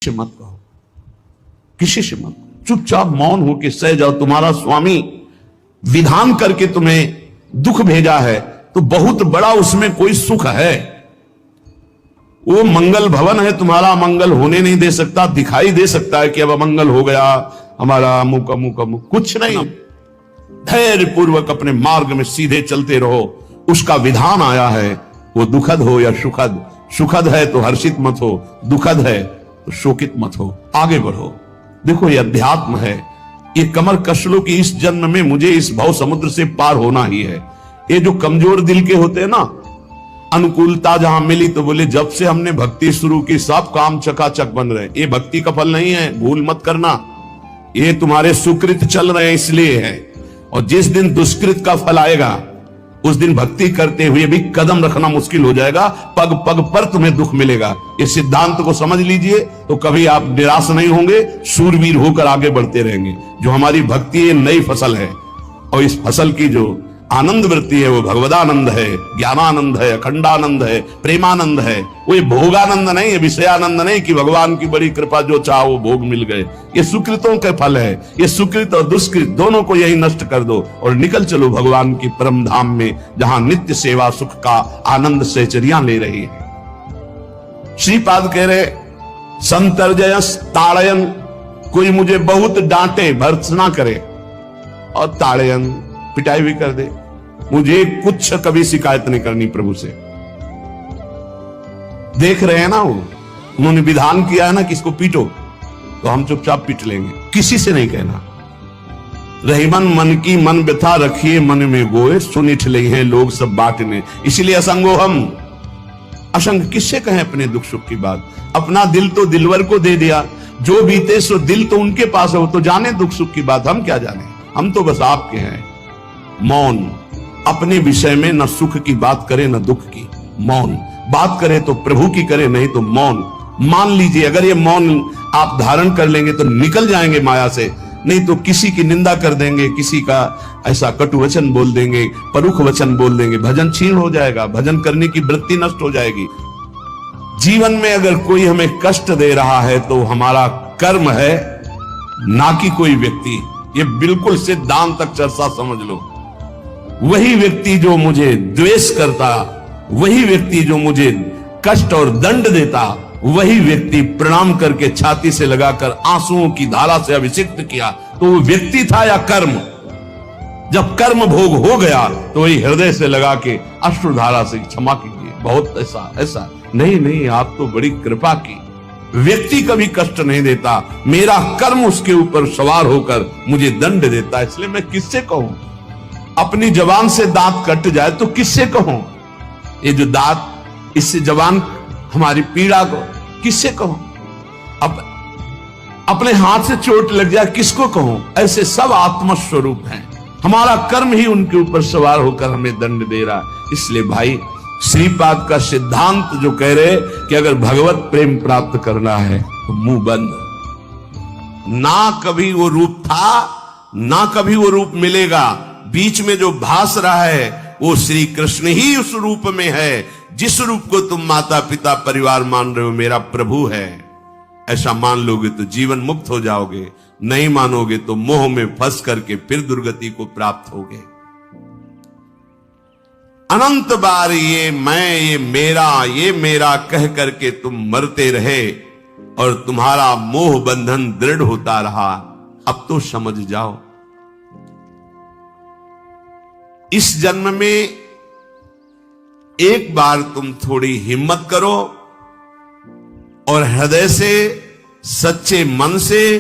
से मत कहो, किसी से मत, चुपचाप मौन होकर सह जाओ। तुम्हारा स्वामी विधान करके तुम्हें दुख भेजा है तो बहुत बड़ा उसमें कोई सुख है। वो मंगल भवन है, तुम्हारा मंगल होने नहीं दे सकता। दिखाई दे सकता है कि अब अमंगल हो गया हमारा, अमुक अमुक अमुक, कुछ नहीं। धैर्य पूर्वक अपने मार्ग में सीधे चलते रहो। उसका विधान आया है, वो दुखद हो या सुखद, सुखद है तो हर्षित मत हो, दुखद है तो शोकित मत हो, आगे बढ़ो। देखो ये अध्यात्म है, ये कमर कस लो कि इस जन्म में मुझे इस भव समुद्र से पार होना ही है। ये जो कमजोर दिल के होते हैं ना, अनुकूलता जहां मिली तो बोले जब से हमने भक्ति शुरू की सब काम चकाचक बन रहे। ये भक्ति का फल नहीं है, भूल मत करना। ये तुम्हारे सुकृत चल रहे हैं इसलिए है, और जिस दिन दुष्कृत का फल आएगा उस दिन भक्ति करते हुए भी कदम रखना मुश्किल हो जाएगा, पग पग पर तुम्हें दुख मिलेगा। इस सिद्धांत को समझ लीजिए तो कभी आप निराश नहीं होंगे, शूरवीर होकर आगे बढ़ते रहेंगे। जो हमारी भक्ति है नई फसल है, और इस फसल की जो आनंद वृत्ति है वो भगवदानंद है, ज्ञानानंद है, अखंडानंद है, प्रेमानंद है। वो भोगानंद नहीं है, विषयानंद नहीं कि भगवान की बड़ी कृपा जो चाहो वो भोग मिल गए। ये सुकृतों के फल है। ये सुकृत और दुष्कृत दोनों को यही नष्ट कर दो और निकल चलो भगवान की परम धाम में, जहां नित्य सेवा सुख का आनंद सहचरियां ले रही है। श्रीपाद कह रहे संतर्जयस ताड़यन, कोई मुझे बहुत डांटे, भर्त्सना करे और ताड़यन पिटाई भी कर दे, मुझे कुछ कभी शिकायत नहीं करनी प्रभु से। देख रहे हैं ना, वो उन्होंने विधान किया है ना कि इसको पीटो, तो हम चुपचाप पीट लेंगे, किसी से नहीं कहना। रहीमन मन की मन व्यथा रखिए मन में गोए, सुनिठ ले हैं लोग सब बांटने, इसलिए असंगो हम। असंग किससे कहें अपने दुख सुख की बात? अपना दिल तो दिलवर को दे दिया, जो बीते सो दिल तो उनके पास है, वो तो जाने दुख सुख की बात, हम क्या जाने, हम तो बस आपके हैं। मौन, अपने विषय में न सुख की बात करे न दुख की, मौन बात करे तो प्रभु की करे, नहीं तो मौन। मान लीजिए अगर ये मौन आप धारण कर लेंगे तो निकल जाएंगे माया से, नहीं तो किसी की निंदा कर देंगे, किसी का ऐसा कटु वचन बोल देंगे, परुख वचन बोल देंगे, भजन छीन हो जाएगा, भजन करने की वृत्ति नष्ट हो जाएगी। जीवन में अगर कोई हमें कष्ट दे रहा है तो हमारा कर्म है, ना कि कोई व्यक्ति। ये बिल्कुल सिद्धांत तक चर्चा समझ लो। वही व्यक्ति जो मुझे द्वेष करता, वही व्यक्ति जो मुझे कष्ट और दंड देता, वही व्यक्ति प्रणाम करके छाती से लगाकर आंसुओं की धारा से अभिषिक्त किया, तो वो व्यक्ति था या कर्म? जब कर्म भोग हो गया तो वही हृदय से लगा के अश्रुधारा से क्षमा कीजिए, बहुत ऐसा नहीं, आप तो बड़ी कृपा की। व्यक्ति कभी कष्ट नहीं देता, मेरा कर्म उसके ऊपर सवार होकर मुझे दंड देता, इसलिए मैं किससे कहूं? अपनी जबान से दांत कट जाए तो किससे कहूं? ये जो दांत, इससे जबान हमारी पीड़ा को किससे कहूं? अब अपने हाथ से चोट लग जाए किसको कहूं? ऐसे सब आत्मस्वरूप हैं, हमारा कर्म ही उनके ऊपर सवार होकर हमें दंड दे रहा। इसलिए भाई श्रीपाद का सिद्धांत जो कह रहे कि अगर भगवत प्रेम प्राप्त करना है तो मुंह बंद। ना कभी वो रूप था, ना कभी वो रूप मिलेगा। बीच में जो भास रहा है वो श्री कृष्ण ही उस रूप में है, जिस रूप को तुम माता पिता परिवार मान रहे हो मेरा प्रभु है। ऐसा मान लोगे तो जीवन मुक्त हो जाओगे, नहीं मानोगे तो मोह में फंस करके फिर दुर्गति को प्राप्त होगे। अनंत बार ये मैं, ये मेरा कह करके तुम मरते रहे और तुम्हारा मोह बंधन दृढ़ होता रहा। अब तो समझ जाओ, इस जन्म में एक बार तुम थोड़ी हिम्मत करो और हृदय से, सच्चे मन से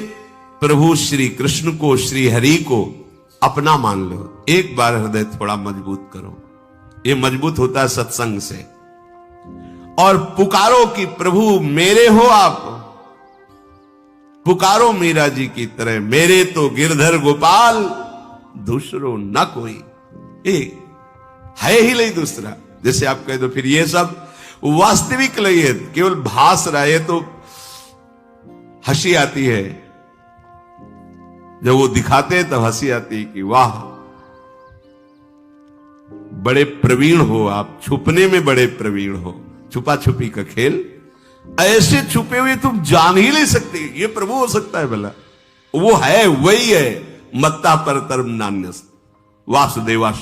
प्रभु श्री कृष्ण को, श्री हरि को अपना मान लो। एक बार हृदय थोड़ा मजबूत करो, ये मजबूत होता है सत्संग से। और पुकारो कि प्रभु मेरे हो आप, पुकारो मीरा जी की तरह, मेरे तो गिरधर गोपाल दूसरो न कोई, है ही नहीं दूसरा। जैसे आप कह दो फिर ये सब वास्तविक नहीं है, केवल भास रहा है, तो हंसी आती है। जब वो दिखाते हैं तब हंसी आती है कि वाह बड़े प्रवीण हो आप, छुपने में बड़े प्रवीण हो, छुपा छुपी का खेल ऐसे छुपे हुए तुम जान ही नहीं सकते ये प्रभु हो सकता है भला। वो है, वही है, मत्ता पर तरम नान्यस वासुदेवा।